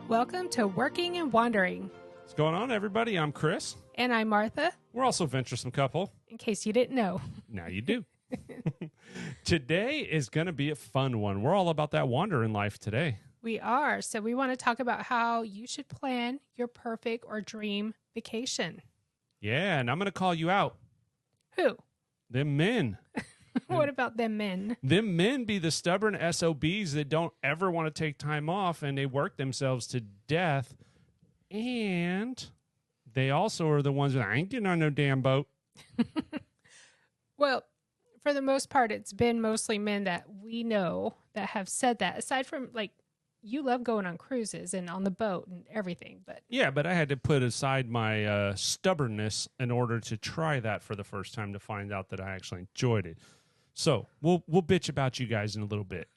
Welcome to Working and Wandering. What's going on, everybody? I'm Chris. And I'm Martha, We're also a Venturesome couple. in case you didn't know. Now you do. Today is going to be a fun one. We're all about that wandering life today. We are. So we want to talk about how you should plan your perfect or dream vacation. Yeah, and I'm going to call you out. Who? Them men. What about them men? Them men be the stubborn SOBs that don't ever want to take time off, and they work themselves to death. And they also are the ones that I ain't getting on no damn boat. Well, for the most part, it's been mostly men that we know that have said that. Aside from, like, you love going on cruises and on the boat and everything, but Yeah, but I had to put aside my stubbornness in order to try that for the first time to find out that I actually enjoyed it. So we'll bitch about you guys in a little bit.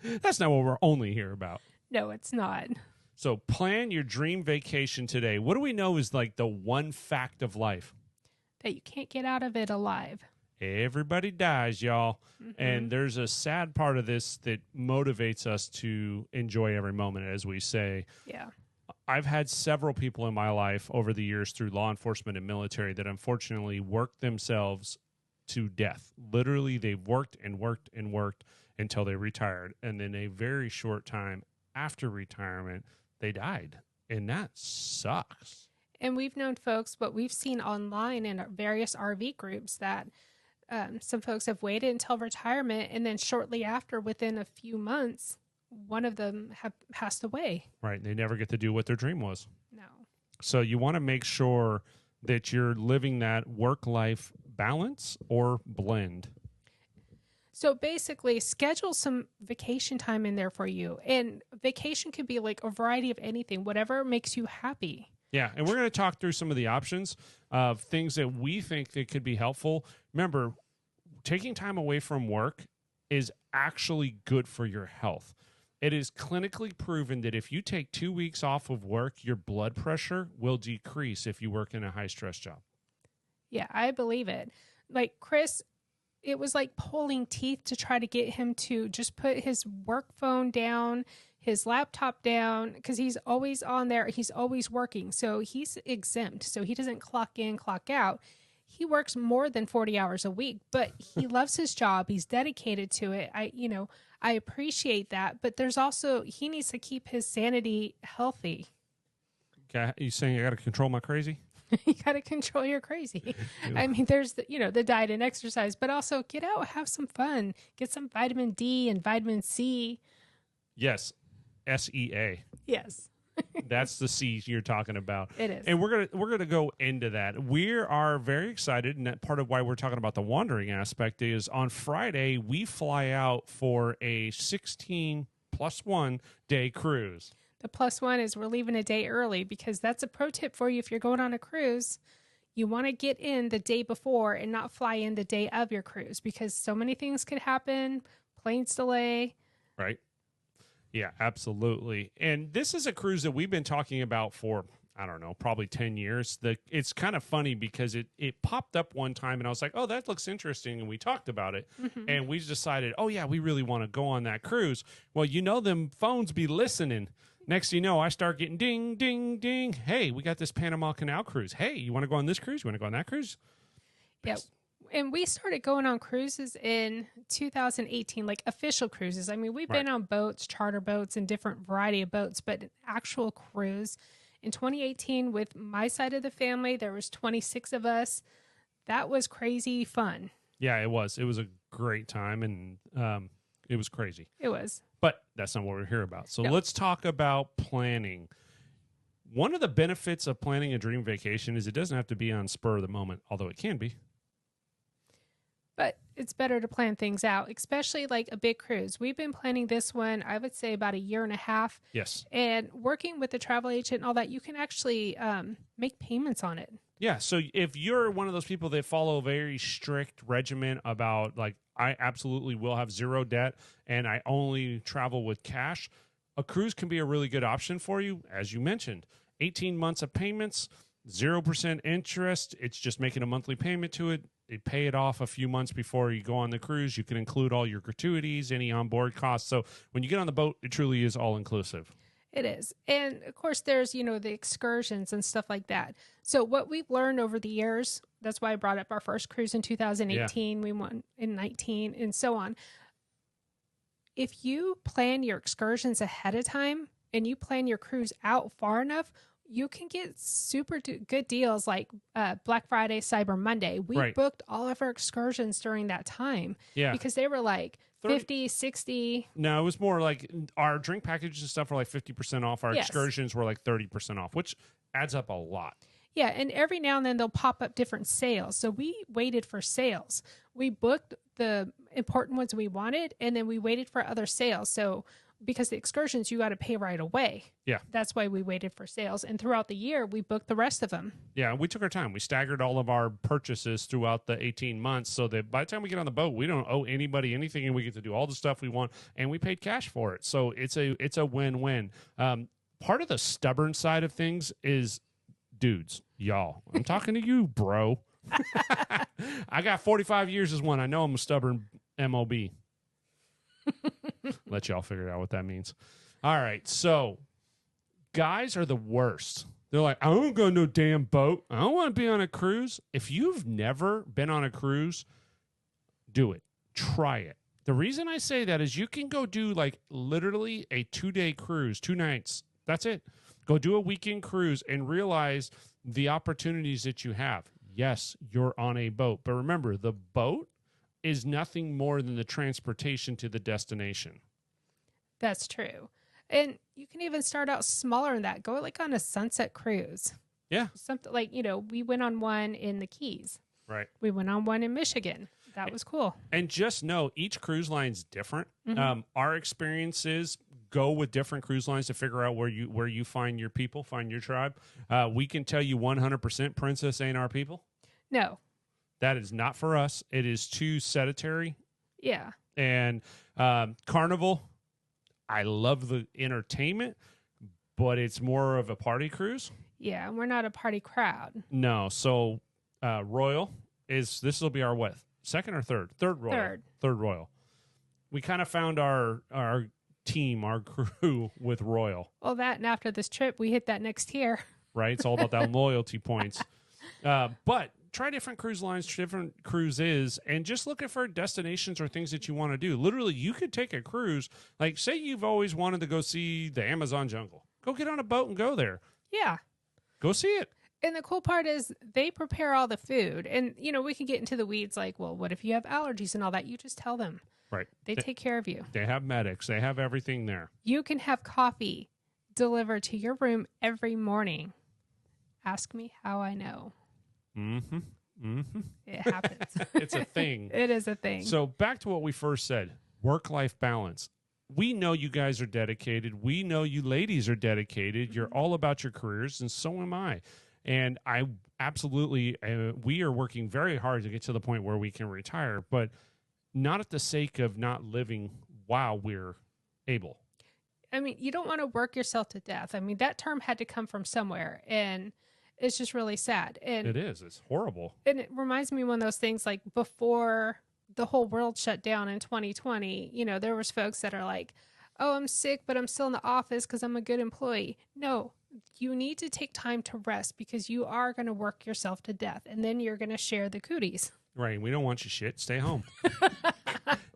That's not what we're only here about. no, it's not. So plan your dream vacation today. What do we know is like the one fact of life? That you can't get out of it alive. Everybody dies, y'all. Mm-hmm. And there's a sad part of this that motivates us to enjoy every moment, as we say. Yeah. I've had several people in my life over the years through law enforcement and military that unfortunately worked themselves to death. Literally, they've worked and worked and worked until they retired. And then a very short time after retirement, they died. And that sucks. And we've known folks, what we've seen online in various RV groups, that some folks have waited until retirement, and then shortly after, within a few months, one of them have passed away. Right. They never get to do what their dream was. No. So you want to make sure that you're living that work-life balance or blend. So basically, schedule some vacation time in there for you. And vacation could be like a variety of anything, whatever makes you happy. Yeah, and we're going to talk through some of the options of things that we think that could be helpful. Remember, taking time away from work is actually good for your health. It is clinically proven that if you take 2 weeks off of work, your blood pressure will decrease if you work in a high-stress job. Yeah, I believe it. Like Chris, it was like pulling teeth to try to get him to just put his work phone down, his laptop down, because he's always on there. He's always working. So he's exempt. So he doesn't clock in, clock out. He works more than 40 hours a week, but he loves his job. He's dedicated to it. I appreciate that. But there's also, he needs to keep his sanity healthy. Okay, you saying I got to control my crazy? You got to control your crazy. I mean, there's the diet and exercise, but also get out, have some fun, get some vitamin D and vitamin C. Yes, SEA. Yes. That's the C you're talking about. It is. And we're gonna go into that. We are very excited, and that part of why we're talking about the wandering aspect is on Friday we fly out for a 16+1 day cruise. The plus one is we're leaving a day early, because that's a pro tip for you if you're going on a cruise. You want to get in the day before and not fly in the day of your cruise, because so many things could happen. Planes delay. Right. Yeah, absolutely. And this is a cruise that we've been talking about for, I don't know, probably 10 years. It's kind of funny because it popped up one time and I was like, oh, that looks interesting. And we talked about it. Mm-hmm. And we decided, oh, yeah, we really want to go on that cruise. Well, them phones be listening. Next thing you know, I start getting ding, ding, ding. Hey, we got this Panama Canal cruise. Hey, you want to go on this cruise? You want to go on that cruise? Yeah. And we started going on cruises in 2018, like official cruises. I mean, we've been on boats, charter boats, and different variety of boats, but an actual cruise in 2018 with my side of the family, there was 26 of us. That was crazy fun. Yeah, it was. It was a great time, and it was crazy. It was. But that's not what we're here about. So No. Let's talk about planning. One of the benefits of planning a dream vacation is it doesn't have to be on spur of the moment, although it can be. But it's better to plan things out, especially like a big cruise. We've been planning this one, I would say, about a year and a half. Yes. And working with the travel agent and all that, you can actually make payments on it. Yeah. So if you're one of those people that follow a very strict regimen about, like, I absolutely will have zero debt and I only travel with cash, a cruise can be a really good option for you. As you mentioned, 18 months of payments, 0% interest. It's just making a monthly payment to it. They pay it off a few months before you go on the cruise. You can include all your gratuities, any onboard costs. So when you get on the boat, it truly is all inclusive. It is. And of course, there's, the excursions and stuff like that. So, what we've learned over the years, that's why I brought up our first cruise in 2018, we went in 19, and so on. If you plan your excursions ahead of time and you plan your cruise out far enough, you can get super good deals like Black Friday, Cyber Monday. We booked all of our excursions during that time because they were like 50, 60. No, it was more like our drink packages and stuff were like 50% off. Our excursions were like 30% off, which adds up a lot. Yeah, and every now and then they'll pop up different sales. So we waited for sales. We booked the important ones we wanted, and then we waited for other sales. So because the excursions, you got to pay right away. Yeah. That's why we waited for sales. And throughout the year, we booked the rest of them. Yeah, we took our time. We staggered all of our purchases throughout the 18 months so that by the time we get on the boat, we don't owe anybody anything and we get to do all the stuff we want. And we paid cash for it. So it's a win-win. Part of the stubborn side of things is dudes, y'all. I'm talking to you, bro. I got 45 years as one. I know I'm a stubborn MOB. Let y'all figure out what that means. All right. So guys are the worst. They're like, I don't go no damn boat. I don't want to be on a cruise. If you've never been on a cruise, do it. Try it. The reason I say that is you can go do like literally a 2-day cruise, 2 nights. That's it. Go do a weekend cruise and realize the opportunities that you have. Yes, you're on a boat. But remember, the boat is nothing more than the transportation to the destination. That's true. And you can even start out smaller than that. Go like on a sunset cruise. Yeah. Something like, we went on one in the Keys. Right. We went on one in Michigan. That was cool. And just know each cruise line's different. Mm-hmm. Our experiences go with different cruise lines to figure out where you find your people, find your tribe. We can tell you 100% Princess ain't our people. No. That is not for us. It is too sedentary. Yeah. And Carnival, I love the entertainment, but it's more of a party cruise. Yeah, and we're not a party crowd. No. So Royal this will be our what? Second or third? Third Royal. Third Royal. We kind of found our team, our crew with Royal. Well, that and after this trip, we hit that next tier. Right? It's all about that loyalty points. But try different cruise lines, different cruises, and just looking for destinations or things that you want to do. Literally, you could take a cruise. Like, say you've always wanted to go see the Amazon jungle. Go get on a boat and go there. Yeah. Go see it. And the cool part is they prepare all the food. And, we can get into the weeds like, well, what if you have allergies and all that? You just tell them. Right. They take care of you. They have medics. They have everything there. You can have coffee delivered to your room every morning. Ask me how I know. Mm-hmm. Mm-hmm. It happens. It's a thing. It is a thing. So back to what we first said, work-life balance. We know you guys are dedicated. We know you ladies are dedicated. You're all about your careers, and so am I. And I absolutely, we are working very hard to get to the point where we can retire, but not at the sake of not living while we're able. I mean, you don't want to work yourself to death. I mean, that term had to come from somewhere, and it's just really sad. And it is. It's horrible. And it reminds me of one of those things like before the whole world shut down in 2020, there was folks that are like, oh, I'm sick, but I'm still in the office because I'm a good employee. No, you need to take time to rest because you are going to work yourself to death, and then you're going to share the cooties. Right. We don't want you shit. Stay home.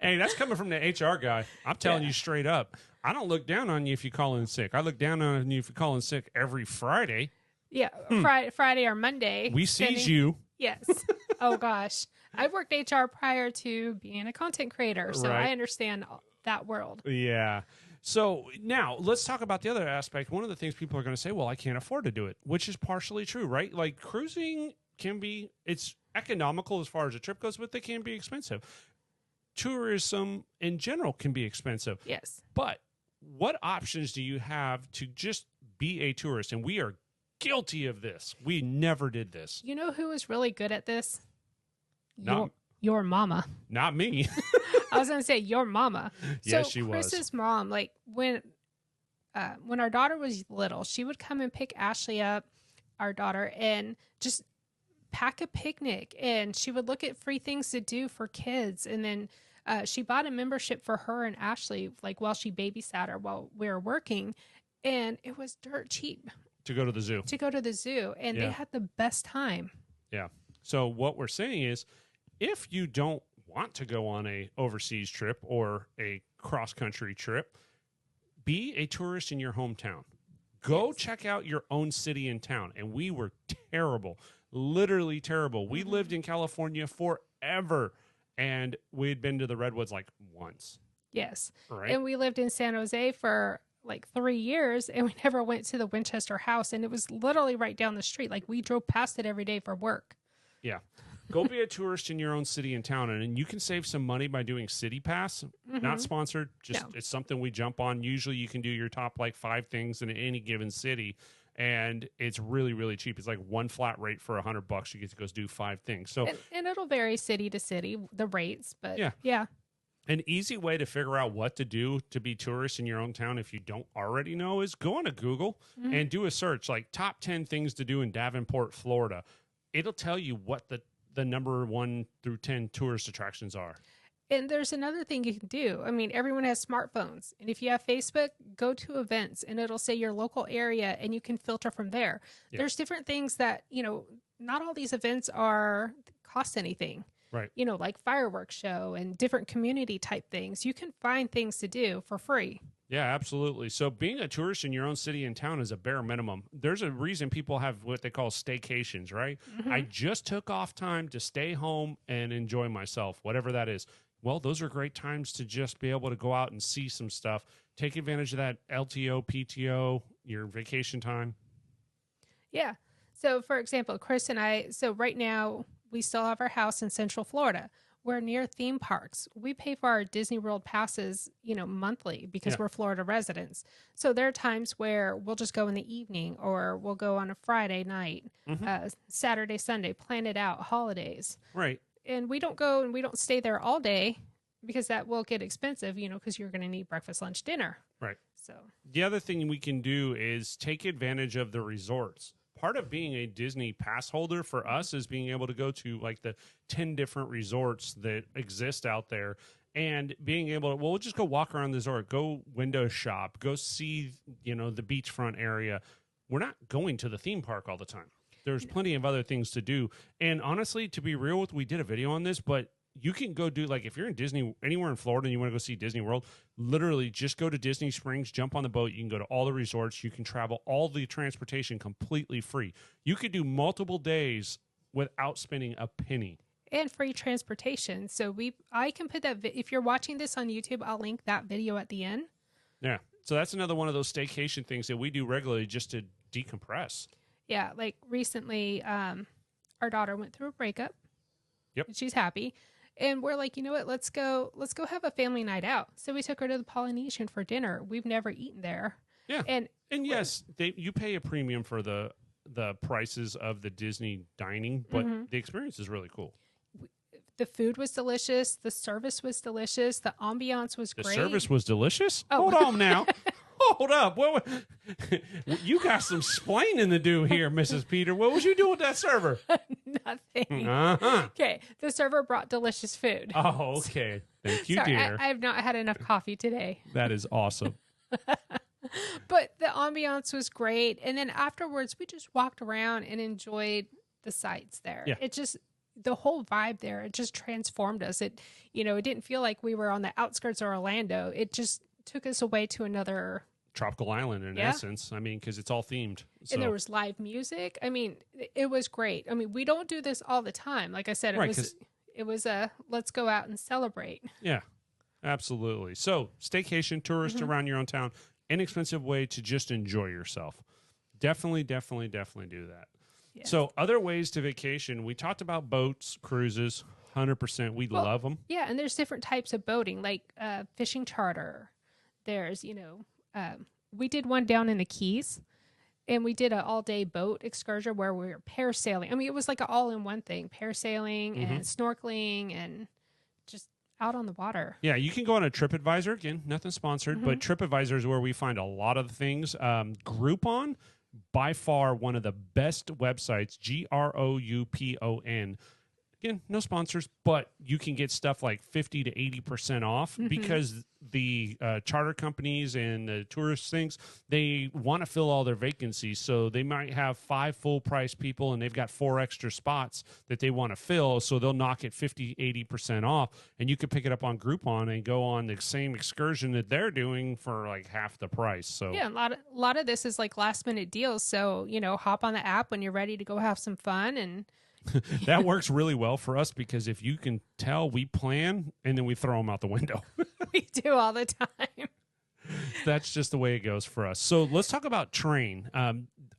Hey, that's coming from the HR guy. I'm telling you straight up. I don't look down on you if you call in sick. I look down on you if you call in sick every Friday. Yeah, Friday or Monday. We seize you. Yes. Oh, gosh. I worked HR prior to being a content creator, so I understand that world. Yeah. So now let's talk about the other aspect. One of the things people are going to say, well, I can't afford to do it, which is partially true, right? Like cruising it's economical as far as a trip goes, but they can be expensive. Tourism in general can be expensive. Yes. But what options do you have to just be a tourist? And we are guilty of this. We never did this. You know who is really good at this? Not, your mama. Not me. I was going to say your mama. Yes, she was. Chris's mom, like when our daughter was little, she would come and pick Ashley up, our daughter, and just pack a picnic. And she would look at free things to do for kids. And then she bought a membership for her and Ashley, like while she babysat her while we were working. and it was dirt cheap to go to the zoo. to go to the zoo, and they had the best time. Yeah. So what we're saying is, if you don't want to go on a overseas trip or a cross-country trip, be a tourist in your hometown. Go check out your own city and town. And we were terrible, literally terrible. We lived in California forever, and we had been to the Redwoods like once. Yes. Right. And we lived in San Jose for like 3 years, and we never went to the Winchester house, and it was literally right down the street. Like, we drove past it every day for work. Yeah. Go be a tourist in your own city and town, and you can save some money by doing City Pass. Not sponsored, just it's something we jump on. Usually you can do your top like 5 things in any given city, and it's really, really cheap. It's like one flat rate for $100. You get to go do 5 things. So and it'll vary city to city, the rates, but yeah. An easy way to figure out what to do to be tourist in your own town, if you don't already know, is go on to Google and do a search like top 10 things to do in Davenport, Florida. It'll tell you what the number 1 through 10 tourist attractions are. And there's another thing you can do. I mean, everyone has smartphones. And if you have Facebook, go to events and it'll say your local area and you can filter from there. Yeah. There's different things that, not all these events cost anything. Right. Like fireworks show and different community type things. You can find things to do for free. Yeah, absolutely. So being a tourist in your own city and town is a bare minimum. There's a reason people have what they call staycations, right? I just took off time to stay home and enjoy myself, whatever that is. Well, those are great times to just be able to go out and see some stuff. Take advantage of that LTO, PTO, your vacation time. Yeah. So, for example, Chris and I, right now we still have our house in Central Florida. We're near theme parks. We pay for our Disney World passes, monthly because we're Florida residents. So there are times where we'll just go in the evening or we'll go on a Friday night, Saturday, Sunday, plan it out, holidays. Right. And we don't go and we don't stay there all day because that will get expensive, because you're going to need breakfast, lunch, dinner. Right. So the other thing we can do is take advantage of the resorts. Part of being a Disney pass holder for us is being able to go to like the 10 different resorts that exist out there and being able to, we'll just go walk around the resort, go window shop, go see, the beachfront area. We're not going to the theme park all the time. There's plenty of other things to do. And honestly, to be real with, we did a video on this, but you can go do, like, if you're in Disney, anywhere in Florida and you want to go see Disney World, literally just go to Disney Springs, jump on the boat. You can go to all the resorts. You can travel all the transportation completely free. You could do multiple days without spending a penny. And free transportation. So I can put that, if you're watching this on YouTube, I'll link that video at the end. Yeah. So that's another one of those staycation things that we do regularly just to decompress. Yeah. Like recently, our daughter went through a breakup. Yep. And she's happy. And we're like, you know what? Let's go have a family night out. So we took her to the Polynesian for dinner. We've never eaten there. Yeah. And yes, you pay a premium for the prices of the Disney dining, but the experience is really cool. The food was delicious. The service was delicious. The ambiance was great. The service was delicious? Oh. Hold on now. Hold up. You got some splaining to do here, Mrs. Peter. What was you doing with that server? Nothing. Uh-huh. Okay. The server brought delicious food. Oh, okay. Thank you, Sorry, dear. I have not had enough coffee today. That is awesome. But the ambiance was great. And then afterwards, we just walked around and enjoyed the sights there. Yeah. It just, the whole vibe there, it just transformed us. It didn't feel like we were on the outskirts of Orlando. It just took us away to another tropical island in essence. I mean, because it's all themed. So. And there was live music. I mean, it was great. I mean, we don't do this all the time. Like I said, it was a let's go out and celebrate. Yeah, absolutely. So staycation, tourist around your own town, inexpensive way to just enjoy yourself. Definitely do that. Yes. So other ways to vacation, we talked about boats, cruises, 100%. We love them. Yeah, and there's different types of boating, like fishing charter. There's, we did one down in the Keys, and we did an all-day boat excursion where we were parasailing. I mean, it was like an all-in-one thing, parasailing and snorkeling and just out on the water. Yeah, you can go on a TripAdvisor. Again, nothing sponsored, but TripAdvisor is where we find a lot of the things. Groupon, by far one of the best websites, Groupon. again, no sponsors, but you can get stuff like 50 to 80% off because the charter companies and the tourist things, they want to fill all their vacancies. So they might have 5 full price people and they've got 4 extra spots that they want to fill. So they'll knock it 50, 80% off, and you can pick it up on Groupon and go on the same excursion that they're doing for like half the price. So yeah, a lot of this is like last minute deals. So, hop on the app when you're ready to go have some fun. And that works really well for us because if you can tell, we plan and then we throw them out the window. we do all the time. That's just the way it goes for us. So let's talk about train.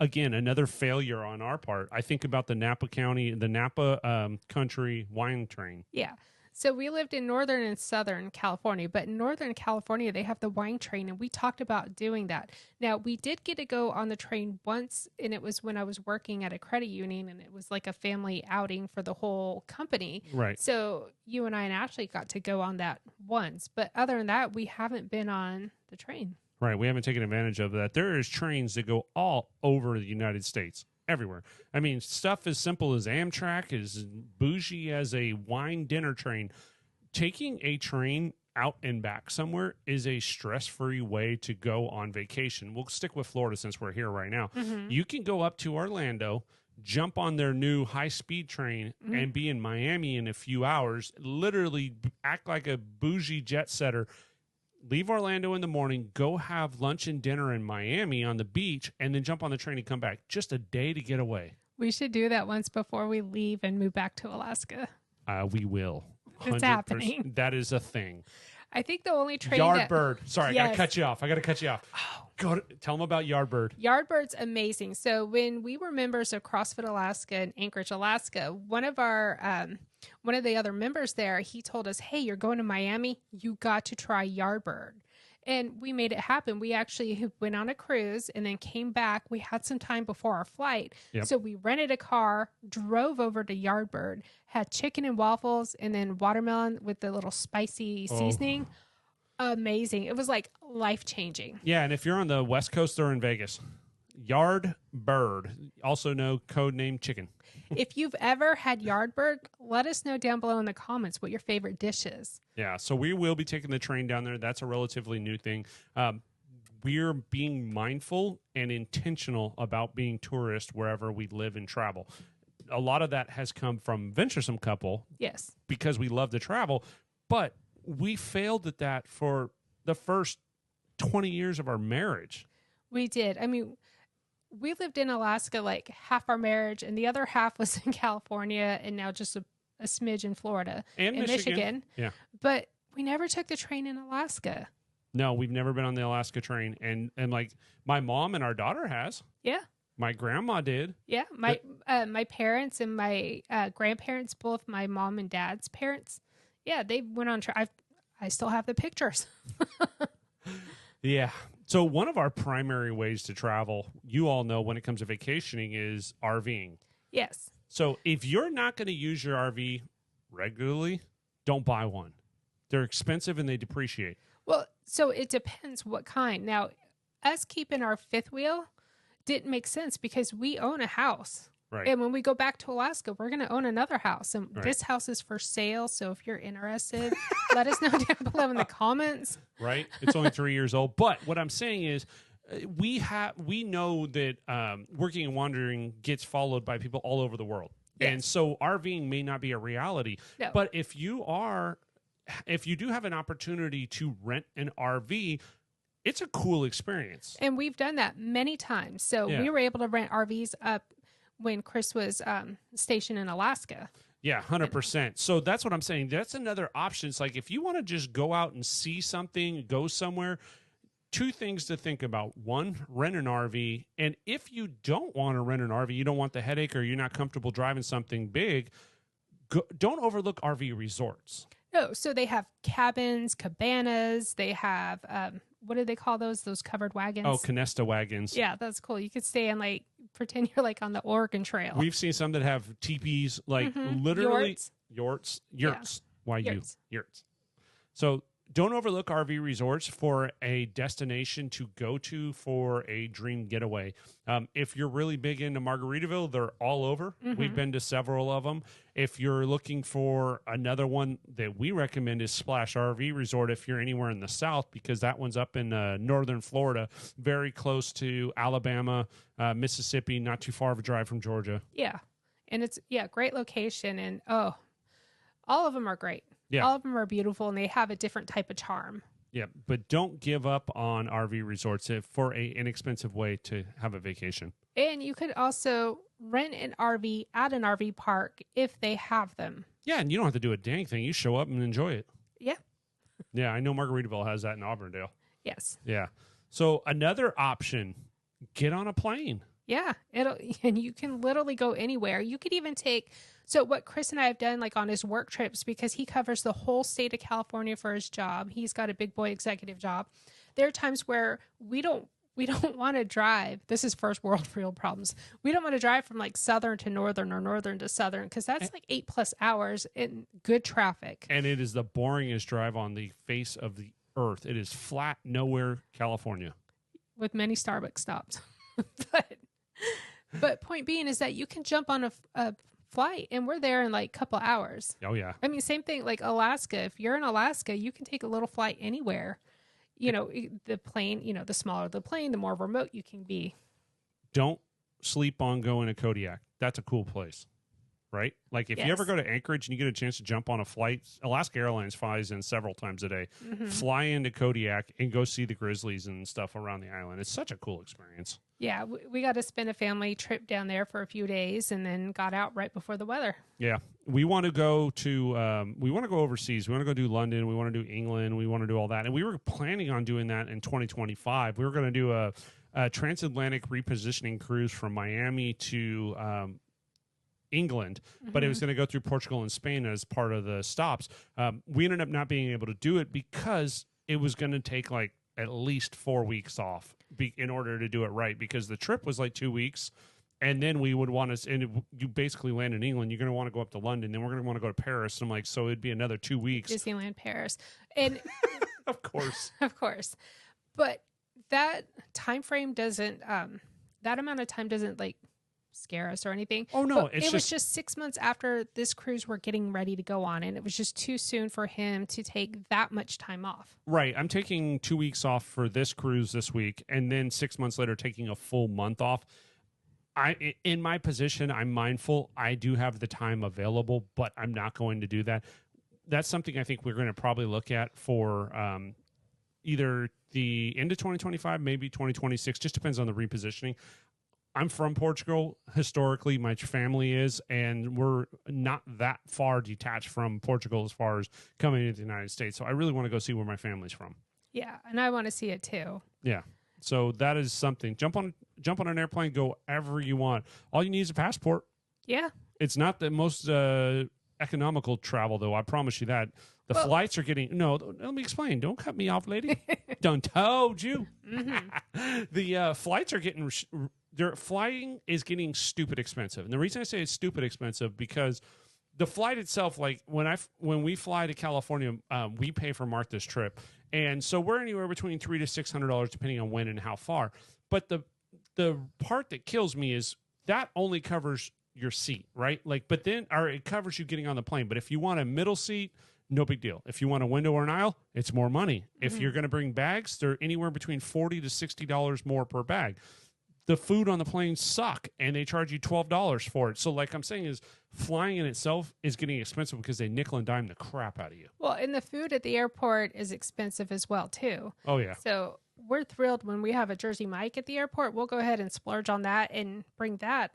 Again, another failure on our part. I think about the Napa Country wine train. Yeah. So we lived in Northern and Southern California, but in Northern California, they have the wine train, and we talked about doing that. Now, we did get to go on the train once, and it was when I was working at a credit union, and it was like a family outing for the whole company. Right. So you and I and Ashley got to go on that once, but other than that, we haven't been on the train. Right. We haven't taken advantage of that. There is trains that go all over the United States. Everywhere. I mean, stuff as simple as Amtrak, as bougie as a wine dinner train. Taking a train out and back somewhere is a stress-free way to go on vacation. We'll stick with Florida since we're here right now. You can go up to Orlando, jump on their new high-speed train, and be in Miami in a few hours, literally act like a bougie jet setter. Leave Orlando in the morning, go have lunch and dinner in Miami on the beach, and then jump on the train and come back. Just a day to get away. We should do that once before we leave and move back to Alaska. We will. It's happening. That is a thing. I think the only train Yardbird. Sorry, Yes. I got to cut you off. Tell them about Yardbird. Yardbird's amazing. So when we were members of CrossFit Alaska in Anchorage, Alaska, one of the other members there, he told us, hey, you're going to Miami, you got to try Yardbird. And we made it happen. We actually went on a cruise and then came back. We had some time before our flight. Yep. So we rented a car, drove over to Yardbird, had chicken and waffles, and then watermelon with the little spicy seasoning. Amazing. It was like life-changing. Yeah, and if you're on the West Coast or in Vegas, Yardbird, also know code name chicken. If you've ever had Yardbird, let us know down below in the comments what your favorite dish is. Yeah, so we will be taking the train down there. That's a relatively new thing. We're being mindful and intentional about being tourists wherever we live and travel. A lot of that has come from Venturesome couple. Yes. Because we love to travel, but we failed at that for the first 20 years of our marriage. We did. I mean, we lived in Alaska like half our marriage, and the other half was in California, and now just a smidge in Florida and Michigan. Yeah. But we never took the train in Alaska. No, we've never been on the Alaska train. And like my mom and our daughter has. Yeah. My grandma did. Yeah. My parents and my grandparents, both my mom and dad's parents. Yeah. They went on. I still have the pictures. Yeah. So one of our primary ways to travel, you all know when it comes to vacationing, is RVing. Yes. So if you're not going to use your RV regularly, don't buy one. They're expensive and they depreciate. Well, so it depends what kind. Now, us keeping our fifth wheel didn't make sense because we own a house. Right. And when we go back to Alaska, we're going to own another house. And Right. This house is for sale. So if you're interested, let us know down below in the comments. Right. It's only 3 years old. But what I'm saying is we know that working and wandering gets followed by people all over the world. Yes. And so RVing may not be a reality. No. But if you do have an opportunity to rent an RV, it's a cool experience. And we've done that many times. So Yeah. we were able to rent RVs up when Chris was stationed in Alaska. Yeah, 100%. So that's what I'm saying. That's another option. It's like if you want to just go out and see something, go somewhere, two things to think about. One, rent an RV. And if you don't want to rent an RV, you don't want the headache or you're not comfortable driving something big, don't overlook RV resorts. No, so they have cabins, cabanas. They have, what do they call those? Those covered wagons? Oh, canesta wagons. Yeah, that's cool. You could stay and pretend you're on the Oregon Trail. We've seen some that have teepees, literally Yurts. Yurts. Yeah. Yurts. So don't overlook RV resorts for a destination to go to for a dream getaway. If you're really big into Margaritaville, they're all over. We've been to several of them. If you're looking for another one that we recommend is Splash RV Resort if you're anywhere in the South, because that one's up in northern Florida, very close to Alabama, Mississippi, not too far of a drive from Georgia. Yeah. And it's, great location. And, all of them are great. Yeah. All of them are beautiful, and they have a different type of charm. Yeah, but don't give up on RV resorts for an inexpensive way to have a vacation. And you could also rent an RV at an RV park if they have them. Yeah, and you don't have to do a dang thing. You show up and enjoy it. Yeah. Yeah, I know Margaritaville has that in Auburndale. Yes. Yeah. So another option, get on a plane. Yeah, and you can literally go anywhere. You could even take, so what Chris and I have done, like on his work trips, because he covers the whole state of California for his job. He's got a big boy executive job. There are times where we don't want to drive. This is first world real problems. We don't want to drive from like southern to northern or northern to southern, because that's like 8+ hours in good traffic. And it is the boringest drive on the face of the earth. It is flat, nowhere, California. With many Starbucks stops. But point being is that you can jump on a flight, and we're there in like a couple hours. Oh, yeah. I mean, same thing like Alaska. If you're in Alaska, you can take a little flight anywhere. You know, the plane, the smaller the plane, the more remote you can be. Don't sleep on going to Kodiak. That's a cool place, right? Like if you ever go to Anchorage and you get a chance to jump on a flight, Alaska Airlines flies in several times a day. Fly into Kodiak and go see the grizzlies and stuff around the island. It's such a cool experience. Yeah, we got to spend a family trip down there for a few days, and then got out right before the weather. Yeah, we want to go to we want to go overseas. We want to go do London. We want to do England. We want to do all that, and we were planning on doing that in 2025. We were going to do a transatlantic repositioning cruise from Miami to England, but it was going to go through Portugal and Spain as part of the stops. We ended up not being able to do it because it was going to take like at least 4 weeks off in order to do it right, because the trip was like 2 weeks, and then we would want to, and you basically land in England, you're going to want to go up to London, then we're going to want to go to Paris. And I'm like, so it'd be another 2 weeks. Disneyland Paris. And of course. Of course. But that time frame doesn't, that amount of time doesn't like scare us or anything. Oh no, it was just 6 months after this cruise we're getting ready to go on, and it was just too soon for him to take that much time off. Right. I'm taking 2 weeks off for this cruise this week, and then 6 months later taking a full month off. In my position, I'm mindful. I do have the time available, but I'm not going to do that. That's something I think we're going to probably look at for either the end of 2025, maybe 2026. Just depends on the repositioning. I'm from Portugal. Historically, my family is, and we're not that far detached from Portugal as far as coming into the United States. So I really want to go see where my family's from. Yeah, and I want to see it too. Yeah. So that is something. Jump on an airplane, go wherever you want. All you need is a passport. Yeah. It's not the most economical travel, though. I promise you that. The flights are getting... No, let me explain. Don't cut me off, lady. Done told you. The flights are getting... Their flying is getting stupid expensive. And the reason I say it's stupid expensive, because the flight itself, like when we fly to California, we pay for Martha's trip. And so we're anywhere between $300 to $600 depending on when and how far. But the part that kills me is that only covers your seat, right? Like, but then, or it covers you getting on the plane. But if you want a middle seat, no big deal. If you want a window or an aisle, it's more money. If you're going to bring bags, they're anywhere between $40 to $60 more per bag. The food on the plane suck, and they charge you $12 for it. So like I'm saying is flying in itself is getting expensive because they nickel and dime the crap out of you. Well, and the food at the airport is expensive as well, too. Oh, yeah. So we're thrilled when we have a Jersey Mike at the airport. We'll go ahead and splurge on that and bring that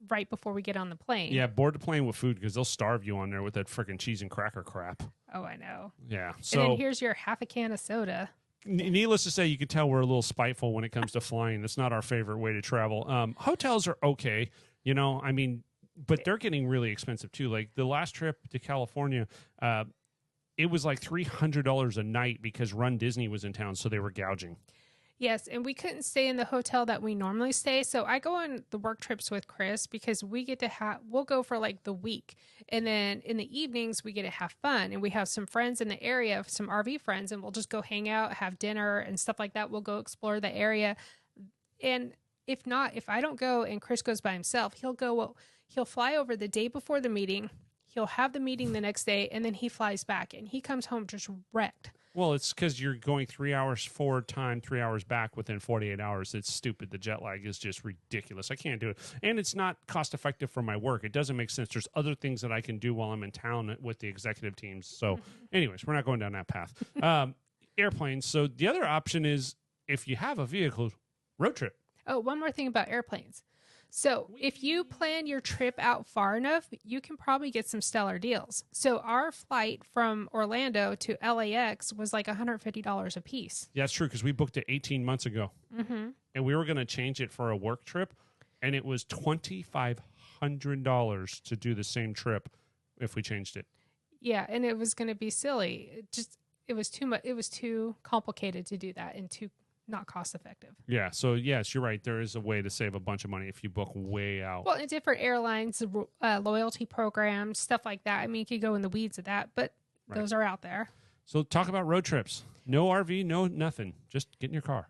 right before we get on the plane. Yeah, board the plane with food because they'll starve you on there with that freaking cheese and cracker crap. Oh, I know. Yeah. So, and then here's your half a can of soda. Needless to say, you can tell we're a little spiteful when it comes to flying. That's not our favorite way to travel. Hotels are okay, I mean, but they're getting really expensive too. Like the last trip to California, it was like $300 a night because Run Disney was in town, so they were gouging. Yes, and we couldn't stay in the hotel that we normally stay. So I go on the work trips with Chris because we get to we'll go for like the week. And then in the evenings, we get to have fun. And we have some friends in the area, some RV friends, and we'll just go hang out, have dinner and stuff like that. We'll go explore the area. And if not, if I don't go and Chris goes by himself, he'll fly over the day before the meeting. He'll have the meeting the next day, and then he flies back and he comes home just wrecked. Well, it's because you're going 3 hours forward time, 3 hours back within 48 hours. It's stupid. The jet lag is just ridiculous. I can't do it. And it's not cost effective for my work. It doesn't make sense. There's other things that I can do while I'm in town with the executive teams. So anyways, we're not going down that path. Airplanes. So the other option is if you have a vehicle, road trip. Oh, one more thing about airplanes. So if you plan your trip out far enough, you can probably get some stellar deals. So our flight from Orlando to LAX was like $150 a piece. Yeah, that's true because we booked it 18 months ago. Mm-hmm. And we were going to change it for a work trip. And it was $2,500 to do the same trip if we changed it. Yeah, and it was going to be silly. It was too much. It was too complicated to do that and too not cost effective. Yeah. So yes, you're right. There is a way to save a bunch of money if you book way out. Well, in different airlines, loyalty programs, stuff like that. I mean, you could go in the weeds of that, but those are out there. So talk about road trips. No RV, no nothing. Just get in your car.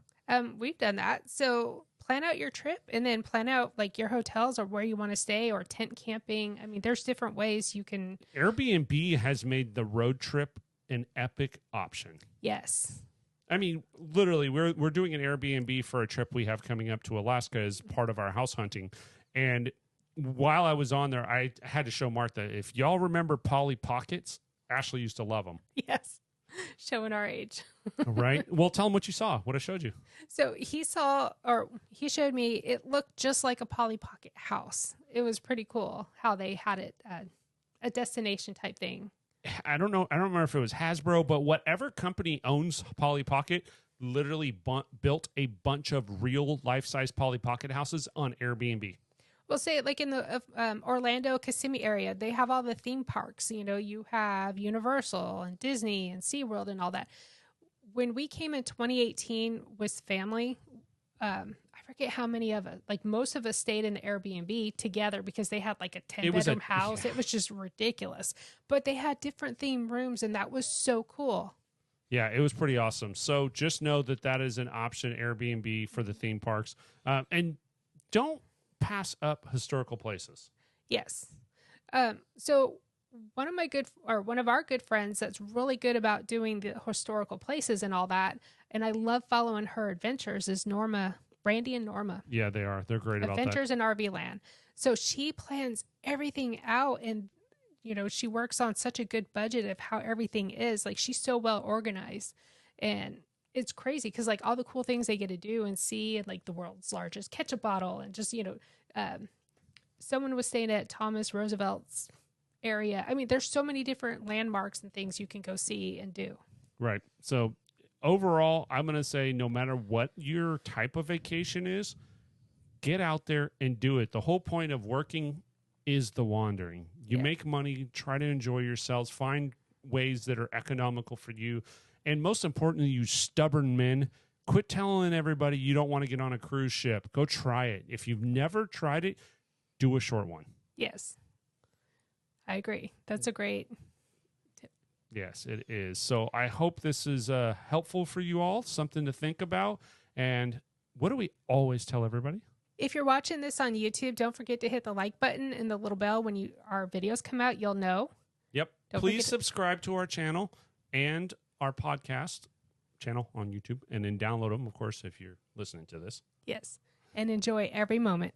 We've done that. So plan out your trip and then plan out like your hotels or where you want to stay or tent camping. I mean, there's different ways you can. Airbnb has made the road trip an epic option. Yes. I mean, literally, we're doing an Airbnb for a trip we have coming up to Alaska as part of our house hunting. And while I was on there, I had to show Martha, if y'all remember Polly Pockets, Ashley used to love them. Yes. Showing our age. Right? Well, tell them what you saw, what I showed you. So he showed me, it looked just like a Polly Pocket house. It was pretty cool how they had it, a destination type thing. I don't know. I don't remember if it was Hasbro, but whatever company owns Polly Pocket literally built a bunch of real life-size Polly Pocket houses on Airbnb. Well, say like in the Orlando, Kissimmee area, they have all the theme parks. You know, you have Universal and Disney and SeaWorld and all that. When we came in 2018 with family, I forget how many of us, like most of us stayed in the Airbnb together because they had like a 10-bedroom house. Yeah. It was just ridiculous. But they had different theme rooms, and that was so cool. Yeah, it was pretty awesome. So just know that is an option, Airbnb, for the theme parks. And don't pass up historical places. Yes. So one of our good friends that's really good about doing the historical places and all that, and I love following her adventures, is Brandy and Norma. Yeah, they are. They're great about that. Adventures in RV Land. So she plans everything out, and you know, she works on such a good budget of how everything is. Like, she's so well organized, and it's crazy because like all the cool things they get to do and see, and like the world's largest ketchup bottle, and just, you know, someone was staying at Thomas Roosevelt's area. I mean, there's so many different landmarks and things you can go see and do. Right. So overall, I'm going to say no matter what your type of vacation is, get out there and do it. The whole point of working is the wandering. You make money, try to enjoy yourselves, find ways that are economical for you. And most importantly, you stubborn men, quit telling everybody you don't want to get on a cruise ship. Go try it. If you've never tried it, do a short one. Yes. I agree. That's a great tip. Yes, it is. So I hope this is helpful for you all, something to think about. And what do we always tell everybody? If you're watching this on YouTube, don't forget to hit the like button and the little bell when our videos come out. You'll know. Yep. Please subscribe to our channel and our podcast channel on YouTube, and then download them, of course, if you're listening to this. Yes. And enjoy every moment.